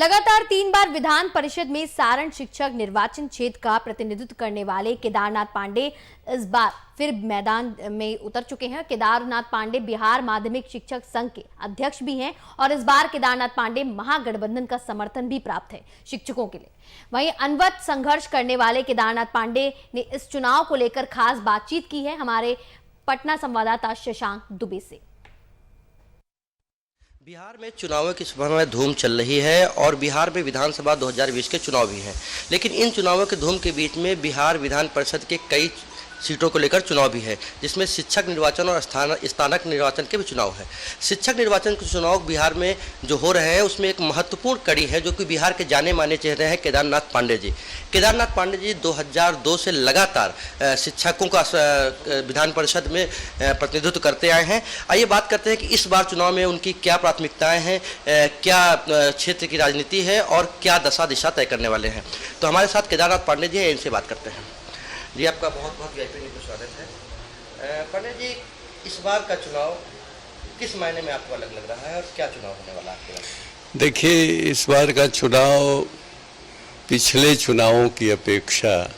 लगातार 3 बार विधान परिषद में सारण शिक्षक निर्वाचन क्षेत्र का प्रतिनिधित्व करने वाले केदारनाथ पांडे इस बार फिर मैदान में उतर चुके हैं। केदारनाथ पांडे बिहार माध्यमिक शिक्षक संघ के अध्यक्ष भी हैं और इस बार केदारनाथ पांडे महागठबंधन का समर्थन भी प्राप्त है शिक्षकों के लिए। वहीं अनवरत संघर्ष करने वाले केदारनाथ पांडे ने इस चुनाव को लेकर खास बातचीत की है हमारे पटना संवाददाता शशांक दुबे से। बिहार में चुनावों की सुबह में धूम चल रही है और बिहार में विधानसभा 2020 के चुनाव भी हैं, लेकिन इन चुनावों के धूम के बीच में बिहार विधान परिषद के कई सीटों को लेकर चुनाव भी है, जिसमें शिक्षक निर्वाचन और स्थानक निर्वाचन के भी चुनाव है। शिक्षक निर्वाचन के चुनाव बिहार में जो हो रहे हैं उसमें एक महत्वपूर्ण कड़ी है जो कि बिहार के जाने माने चेहरे हैं केदारनाथ पांडे जी। केदारनाथ पांडे जी 2002 से लगातार शिक्षकों का विधान परिषद में प्रतिनिधित्व करते आए हैं। आइए बात करते हैं कि इस बार चुनाव में उनकी क्या प्राथमिकताएं हैं, क्या क्षेत्र की राजनीति है और क्या दशा दिशा तय करने वाले हैं। तो हमारे साथ केदारनाथ पांडे जी हैं, इनसे बात करते हैं। जी आपका बहुत बहुत वीआईपी न्यूज़ में स्वागत है। पांडे जी, इस बार का चुनाव किस मायने में आपको अलग लग रहा है और क्या चुनाव होने वाला है आपके बारे? देखिए, इस बार का चुनाव पिछले चुनावों की अपेक्षा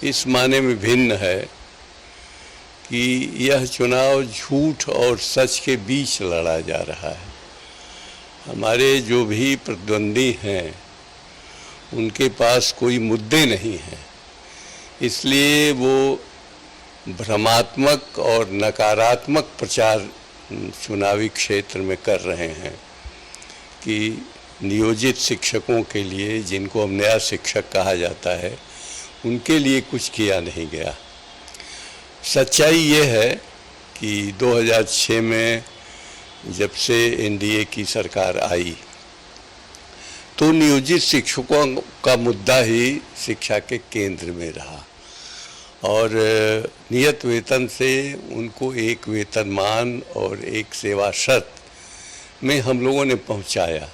इस मायने में भिन्न है कि यह चुनाव झूठ और सच के बीच लड़ा जा रहा है। हमारे जो भी प्रतिद्वंदी हैं उनके पास कोई मुद्दे नहीं हैं, इसलिए वो भ्रमात्मक और नकारात्मक प्रचार चुनावी क्षेत्र में कर रहे हैं कि नियोजित शिक्षकों के लिए, जिनको अब नया शिक्षक कहा जाता है, उनके लिए कुछ किया नहीं गया। सच्चाई ये है कि 2006 में जब से एनडीए की सरकार आई तो नियोजित शिक्षकों का मुद्दा ही शिक्षा के केंद्र में रहा और नियत वेतन से उनको एक वेतनमान और एक सेवा शर्त में हम लोगों ने पहुंचाया।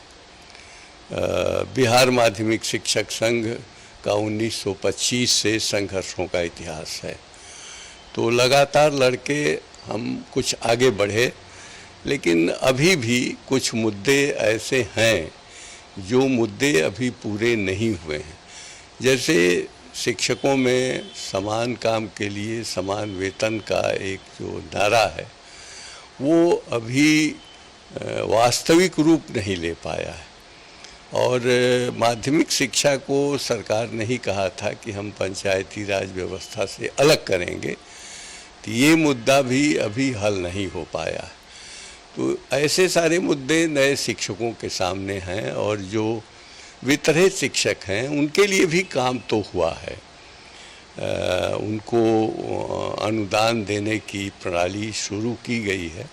बिहार माध्यमिक शिक्षक संघ का 1925 से संघर्षों का इतिहास है, तो लगातार लड़के हम कुछ आगे बढ़े, लेकिन अभी भी कुछ मुद्दे ऐसे हैं जो मुद्दे अभी पूरे नहीं हुए हैं। जैसे शिक्षकों में समान काम के लिए समान वेतन का एक जो नारा है वो अभी वास्तविक रूप नहीं ले पाया है और माध्यमिक शिक्षा को सरकार ने ही कहा था कि हम पंचायती राज व्यवस्था से अलग करेंगे, तो ये मुद्दा भी अभी हल नहीं हो पाया है। तो ऐसे सारे मुद्दे नए शिक्षकों के सामने हैं और जो वितरित शिक्षक हैं उनके लिए भी काम तो हुआ है। उनको अनुदान देने की प्रणाली शुरू की गई है,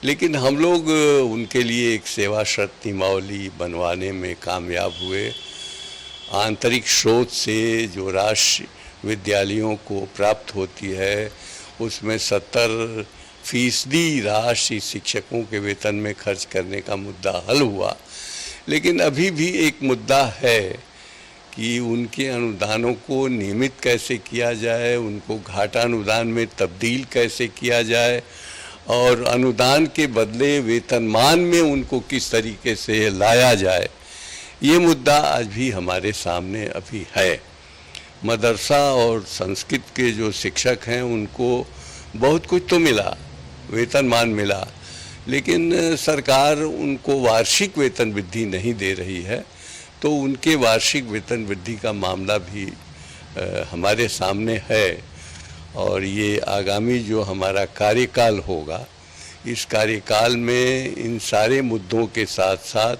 लेकिन हम लोग उनके लिए एक सेवा शर्त नियमावली बनवाने में कामयाब हुए। आंतरिक स्रोत से जो राशि विद्यालयों को प्राप्त होती है उसमें 70% राशि शिक्षकों के वेतन में खर्च करने का मुद्दा हल हुआ, लेकिन अभी भी एक मुद्दा है कि उनके अनुदानों को नियमित कैसे किया जाए, उनको घाटा अनुदान में तब्दील कैसे किया जाए और अनुदान के बदले वेतनमान में उनको किस तरीके से लाया जाए, ये मुद्दा आज भी हमारे सामने अभी है। मदरसा और संस्कृत के जो शिक्षक हैं उनको बहुत कुछ तो मिला, वेतनमान मिला, लेकिन सरकार उनको वार्षिक वेतन वृद्धि नहीं दे रही है, तो उनके वार्षिक वेतन वृद्धि का मामला भी हमारे सामने है और ये आगामी जो हमारा कार्यकाल होगा, इस कार्यकाल में इन सारे मुद्दों के साथ साथ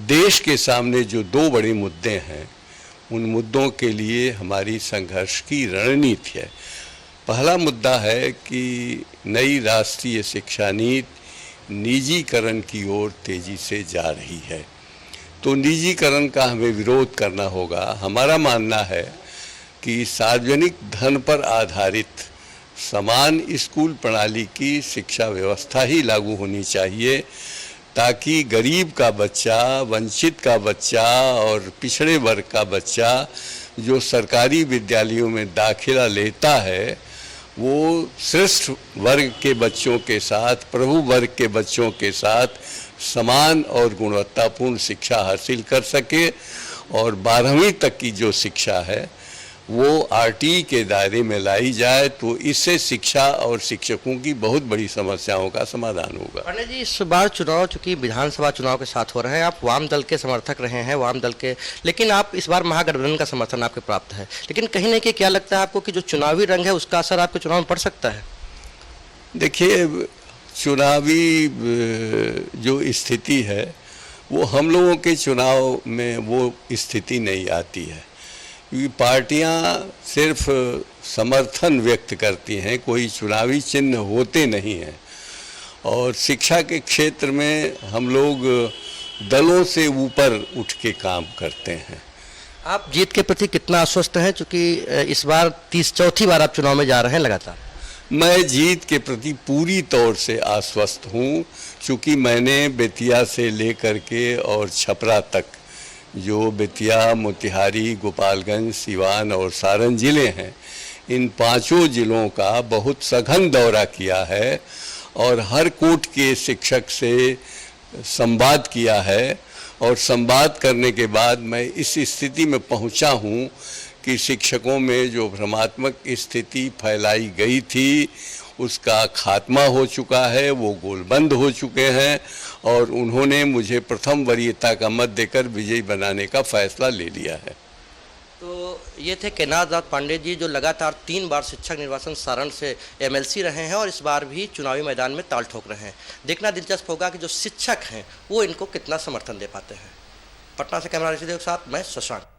देश के सामने जो 2 बड़े मुद्दे हैं उन मुद्दों के लिए हमारी संघर्ष की रणनीति है। पहला मुद्दा है कि नई राष्ट्रीय शिक्षा नीति निजीकरण की ओर तेजी से जा रही है, तो निजीकरण का हमें विरोध करना होगा। हमारा मानना है कि सार्वजनिक धन पर आधारित समान स्कूल प्रणाली की शिक्षा व्यवस्था ही लागू होनी चाहिए, ताकि गरीब का बच्चा, वंचित का बच्चा और पिछड़े वर्ग का बच्चा जो सरकारी विद्यालयों में दाखिला लेता है वो श्रेष्ठ वर्ग के बच्चों के साथ, प्रभु वर्ग के बच्चों के साथ समान और गुणवत्तापूर्ण शिक्षा हासिल कर सके और 12वीं तक की जो शिक्षा है वो आरटीई के दायरे में लाई जाए, तो इससे शिक्षा और शिक्षकों की बहुत बड़ी समस्याओं का समाधान होगा। पंडित जी, इस बार चुनाव चूंकि विधानसभा चुनाव के साथ हो रहे हैं, आप वाम दल के समर्थक रहे हैं, वाम दल के, लेकिन आप इस बार महागठबंधन का समर्थन आपके प्राप्त है, लेकिन कहीं ना कहीं क्या लगता है आपको कि जो चुनावी रंग है उसका असर आपके चुनाव में पड़ सकता है? देखिए, चुनावी जो स्थिति है वो हम लोगों के चुनाव में वो स्थिति नहीं आती है, क्योंकि पार्टियां सिर्फ समर्थन व्यक्त करती हैं, कोई चुनावी चिन्ह होते नहीं हैं। और शिक्षा के क्षेत्र में हम लोग दलों से ऊपर उठ के काम करते हैं। आप जीत के प्रति कितना आश्वस्त हैं, चूंकि इस बार चौथी बार आप चुनाव में जा रहे हैं लगातार? मैं जीत के प्रति पूरी तौर से आश्वस्त हूँ, चूँकि मैंने बेतिया से लेकर के और छपरा तक, जो बेतिया, मोतिहारी, गोपालगंज, सिवान और सारण जिले हैं, इन 5 जिलों का बहुत सघन दौरा किया है और हर कोट के शिक्षक से संवाद किया है। और संवाद करने के बाद मैं इस स्थिति में पहुंचा हूं कि शिक्षकों में जो भ्रमात्मक स्थिति फैलाई गई थी उसका खात्मा हो चुका है, वो गोलबंद हो चुके हैं और उन्होंने मुझे प्रथम वरीयता का मत देकर विजयी बनाने का फैसला ले लिया है। तो ये थे केदारनाथ पांडे जी, जो लगातार 3 बार शिक्षक निर्वाचन सारण से एमएलसी रहे हैं और इस बार भी चुनावी मैदान में ताल ठोक रहे हैं। देखना दिलचस्प होगा कि जो शिक्षक हैं वो इनको कितना समर्थन दे पाते हैं। पटना से कैमरा के साथ मैं शशांक।